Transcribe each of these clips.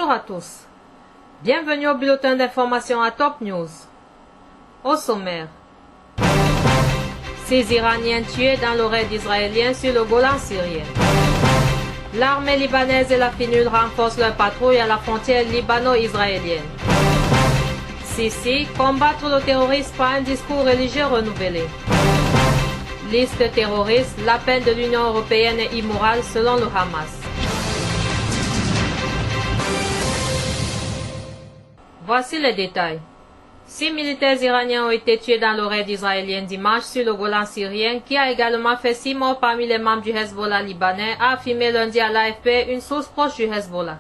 Bonjour à tous. Bienvenue au bulletin d'information à Top News. Au sommaire. 6 Iraniens tués dans le raid israélien sur le Golan syrien. L'armée libanaise et la FINUL renforcent leur patrouille à la frontière libano-israélienne. Sisi, combattre le terrorisme par un discours religieux renouvelé. Liste terroriste, la peine de l'Union européenne est immorale selon le Hamas. Voici les détails. 6 militaires iraniens ont été tués dans le raid israélien dimanche sur le Golan syrien, qui a également fait 6 morts parmi les membres du Hezbollah libanais, a affirmé lundi à l'AFP une source proche du Hezbollah.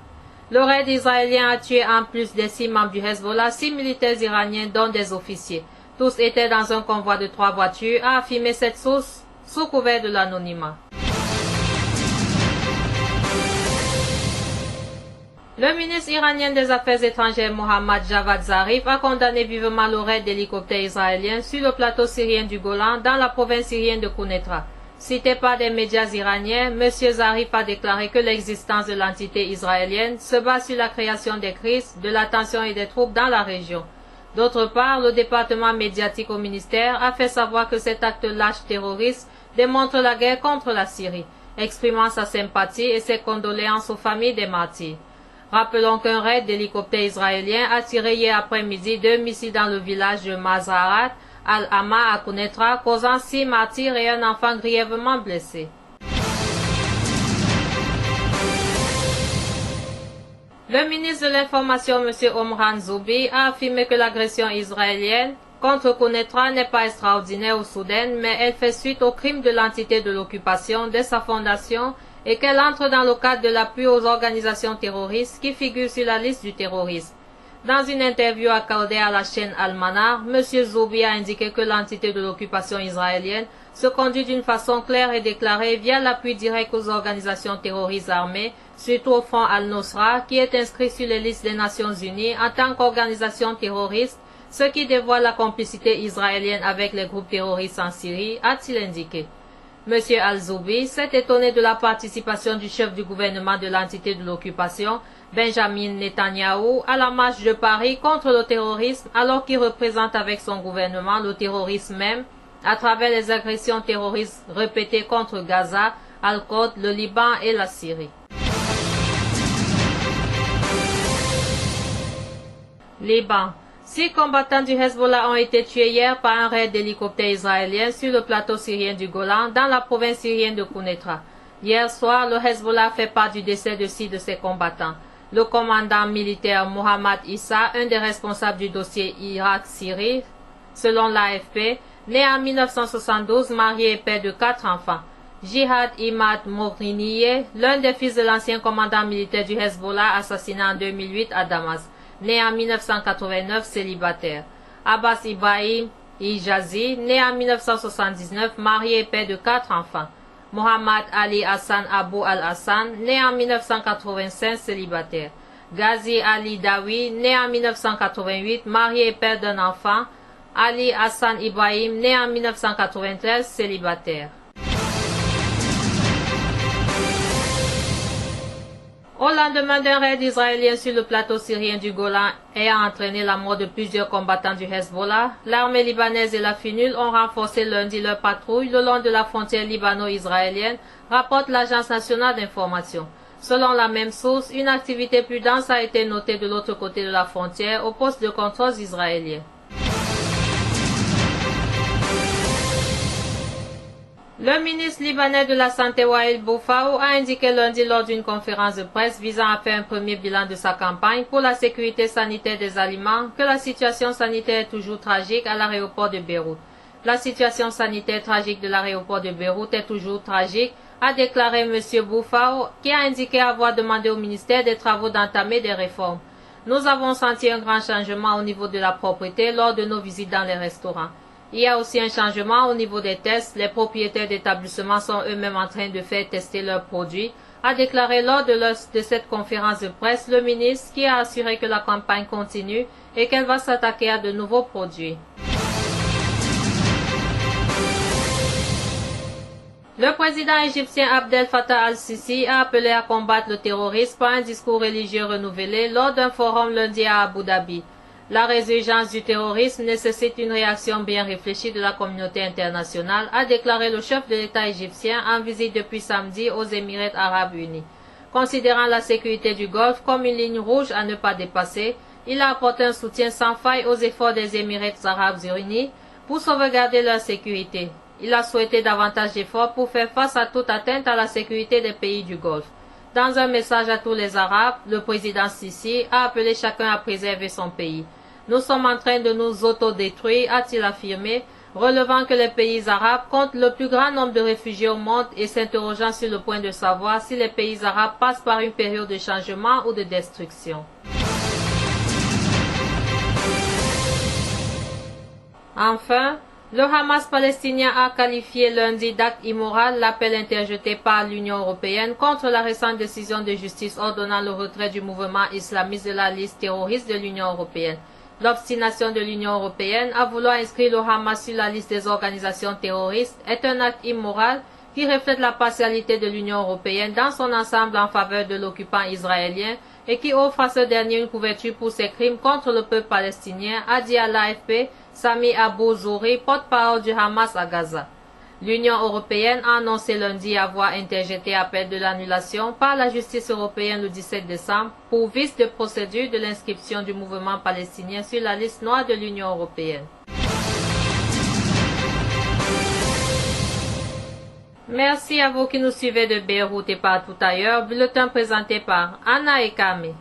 Le raid israélien a tué en plus des 6 membres du Hezbollah 6 militaires iraniens dont des officiers. Tous étaient dans un convoi de 3 voitures, a affirmé cette source sous couvert de l'anonymat. Le ministre iranien des Affaires étrangères Mohammad Javad Zarif a condamné vivement le raid d'hélicoptères israéliens sur le plateau syrien du Golan dans la province syrienne de Quneitra. Cité par des médias iraniens, M. Zarif a déclaré que l'existence de l'entité israélienne se base sur la création des crises, de la tension et des troubles dans la région. D'autre part, le département médiatique au ministère a fait savoir que cet acte lâche terroriste démontre la guerre contre la Syrie, exprimant sa sympathie et ses condoléances aux familles des martyrs. Rappelons qu'un raid d'hélicoptères israéliens a tiré hier après-midi 2 missiles dans le village de Mazarat al-Hama à Quneitra, causant 6 martyrs et un enfant grièvement blessé. Le ministre de l'Information, M. Omran Zoubi, a affirmé que l'agression israélienne contre Quneitra n'est pas extraordinaire ou soudaine, mais elle fait suite au crime de l'entité de l'occupation dès sa fondation et qu'elle entre dans le cadre de l'appui aux organisations terroristes qui figurent sur la liste du terrorisme. Dans une interview accordée à la chaîne Al-Manar, M. Zoubi a indiqué que l'entité de l'occupation israélienne se conduit d'une façon claire et déclarée via l'appui direct aux organisations terroristes armées, surtout au Front Al-Nosra, qui est inscrit sur les listes des Nations Unies en tant qu'organisation terroriste, ce qui dévoile la complicité israélienne avec les groupes terroristes en Syrie, a-t-il indiqué. M. Al-Zoubi s'est étonné de la participation du chef du gouvernement de l'entité de l'occupation, Benjamin Netanyahou, à la marche de Paris contre le terrorisme, alors qu'il représente avec son gouvernement le terrorisme même, à travers les agressions terroristes répétées contre Gaza, Al-Quds, le Liban et la Syrie. Liban. 6 combattants du Hezbollah ont été tués hier par un raid d'hélicoptères israéliens sur le plateau syrien du Golan, dans la province syrienne de Quneitra. Hier soir, le Hezbollah fait part du décès de 6 de ses combattants. Le commandant militaire Mohammad Issa, un des responsables du dossier Irak-Syrie, selon l'AFP, né en 1972, marié et père de 4 enfants. Jihad Imad Moghiniye, l'un des fils de l'ancien commandant militaire du Hezbollah, assassiné en 2008 à Damas. Né en 1989, célibataire. Abbas Ibrahim Ijazi, né en 1979, marié et père de 4 enfants. Mohammad Ali Hassan Abou Al-Hassan, né en 1985, célibataire. Ghazi Ali Dawi, né en 1988, marié et père d'un enfant. Ali Hassan Ibrahim, né en 1993, célibataire. Au lendemain d'un raid israélien sur le plateau syrien du Golan ayant entraîné la mort de plusieurs combattants du Hezbollah, l'armée libanaise et la FINUL ont renforcé lundi leur patrouille le long de la frontière libano-israélienne, rapporte l'Agence nationale d'information. Selon la même source, une activité plus dense a été notée de l'autre côté de la frontière au poste de contrôle israélien. Le ministre libanais de la Santé Wael Boufaou a indiqué lundi lors d'une conférence de presse visant à faire un premier bilan de sa campagne pour la sécurité sanitaire des aliments que la situation sanitaire est toujours tragique à l'aéroport de Beyrouth. La situation sanitaire tragique de l'aéroport de Beyrouth est toujours tragique, a déclaré M. Boufaou, qui a indiqué avoir demandé au ministère des Travaux d'entamer des réformes. Nous avons senti un grand changement au niveau de la propreté lors de nos visites dans les restaurants. Il y a aussi un changement au niveau des tests. Les propriétaires d'établissements sont eux-mêmes en train de faire tester leurs produits, a déclaré lors de cette conférence de presse le ministre, qui a assuré que la campagne continue et qu'elle va s'attaquer à de nouveaux produits. Le président égyptien Abdel Fattah al-Sisi a appelé à combattre le terrorisme par un discours religieux renouvelé lors d'un forum lundi à Abu Dhabi. La résurgence du terrorisme nécessite une réaction bien réfléchie de la communauté internationale, a déclaré le chef de l'État égyptien en visite depuis samedi aux Émirats arabes unis. Considérant la sécurité du Golfe comme une ligne rouge à ne pas dépasser, il a apporté un soutien sans faille aux efforts des Émirats arabes unis pour sauvegarder leur sécurité. Il a souhaité davantage d'efforts pour faire face à toute atteinte à la sécurité des pays du Golfe. Dans un message à tous les Arabes, le président Sisi a appelé chacun à préserver son pays. Nous sommes en train de nous autodétruire, a-t-il affirmé, relevant que les pays arabes comptent le plus grand nombre de réfugiés au monde et s'interrogeant sur le point de savoir si les pays arabes passent par une période de changement ou de destruction. Enfin, le Hamas palestinien a qualifié lundi d'acte immoral l'appel interjeté par l'Union européenne contre la récente décision de justice ordonnant le retrait du mouvement islamiste de la liste terroriste de l'Union européenne. L'obstination de l'Union européenne à vouloir inscrire le Hamas sur la liste des organisations terroristes est un acte immoral qui reflète la partialité de l'Union européenne dans son ensemble en faveur de l'occupant israélien et qui offre à ce dernier une couverture pour ses crimes contre le peuple palestinien, a dit à l'AFP Sami Abu Zouri, porte-parole du Hamas à Gaza. L'Union européenne a annoncé lundi avoir interjeté appel de l'annulation par la justice européenne le 17 décembre pour vice de procédure de l'inscription du mouvement palestinien sur la liste noire de l'Union européenne. Merci à vous qui nous suivez de Beyrouth et partout ailleurs. Bulletin présenté par Anna et Kame.